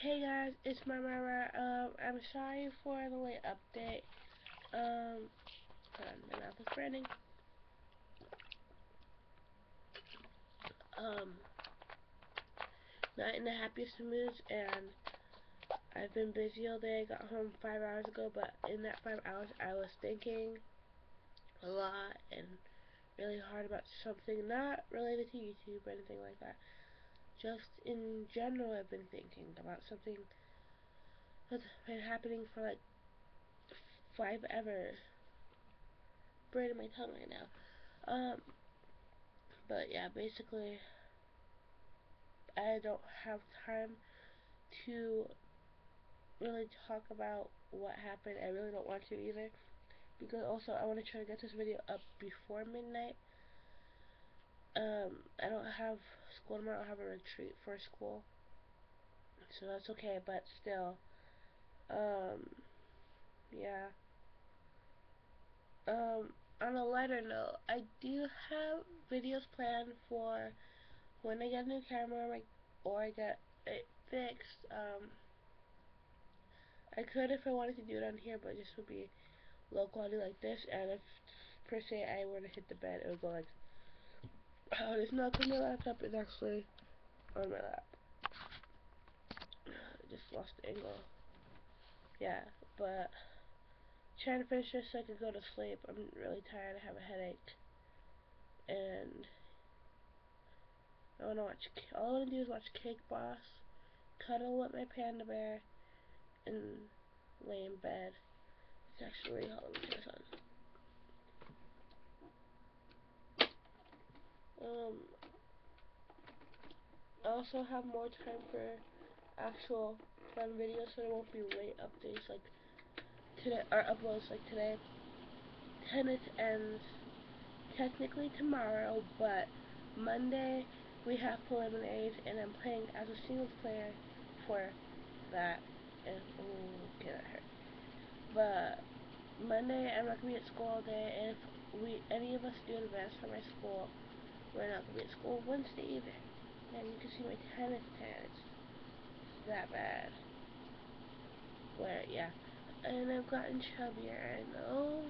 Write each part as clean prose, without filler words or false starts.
Hey guys, it's my Mama. I'm sorry for the late update. Hold on, my mouth is burning. Um, Not in the happiest of moods, and I've been busy all day. I got home 5 hours ago, but in that 5 hours, I was thinking a lot and really hard about something not related to YouTube or anything like that. Just in general, I've been thinking about something that's been happening for like ever. Braiding my tongue right now. But yeah, basically, I don't have time to really talk about what happened. I really don't want to either, because also I want to try to get this video up before midnight. I don't have school tomorrow. I have a retreat for school, so that's okay. But still, yeah. On a lighter note, I do have videos planned for when I get a new camera or I get it fixed. I could if I wanted to do it on here, but this would be low quality like this, and if per se I were to hit the bed, it would go like, oh, it's not on my laptop, it's actually on my lap. I just lost the angle. Yeah, but trying to finish this so I can go to sleep. I'm really tired, I have a headache, and I want to watch, all I want to do is watch Cake Boss, cuddle with my panda bear, and lay in bed. It's actually really hot. Let me turn this on. I also have more time for actual fun videos, so there won't be late updates like today, or uploads like today. Tennis ends technically tomorrow, but Monday we have preliminaries, and I'm playing as a singles player for that. And okay, that hurt. But Monday I'm not gonna be at school all day, and if any of us do advance for my school, we're not gonna be at school Wednesday either. And you can see my tennis tan. It's that bad. Where, yeah. And I've gotten chubbier, I know.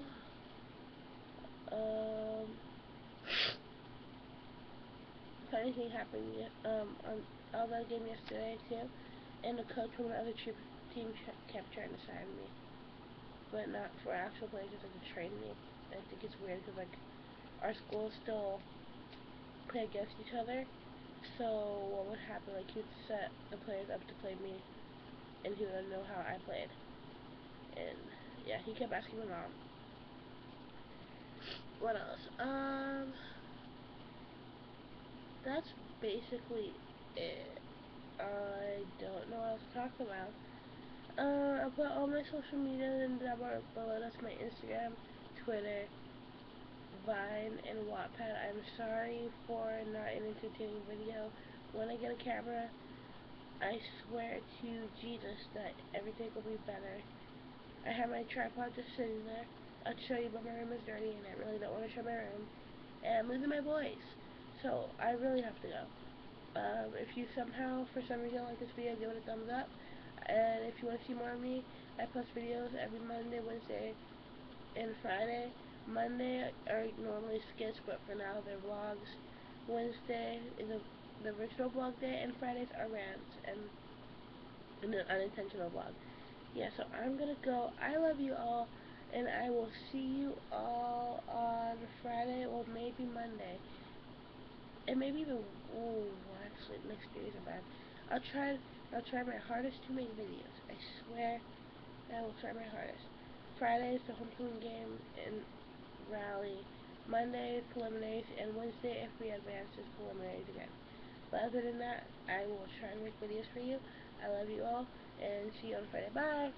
Funny thing happened on Alva game yesterday too, and the coach from the other team kept trying to sign me, but not for actual players, just like to train me. I think it's weird because like our schools still play against each other, so what would happen, like he'd set the players up to play me, and he would know how I played, and yeah, he kept asking my mom. What else? That's basically it. I don't know what else to talk about. I'll put all my social media in the bar below. That's my Instagram, Twitter, Vine, and Wattpad. I'm sorry for not an entertaining video. When I get a camera, I swear to Jesus that everything will be better. I have my tripod just sitting there. I'll show you, but my room is dirty, and I really don't want to show my room. And I'm losing my voice, so I really have to go. If you somehow, for some reason, like this video, give it a thumbs up. And if you want to see more of me, I post videos every Monday, Wednesday, and Friday. Monday are normally skits, but for now they're vlogs. Wednesday is the original vlog day, and Fridays are rants and an unintentional vlog. Yeah, so I'm gonna go. I love you all, and I will see you all on Friday, or maybe Monday. And maybe even, actually, next days are bad. I'll try my hardest to make videos. I swear, I will try my hardest. Friday is the homecoming game and rally. Monday, preliminaries, and Wednesday, if we advance, is preliminaries again. But other than that, I will try and make videos for you. I love you all, and see you on Friday. Bye!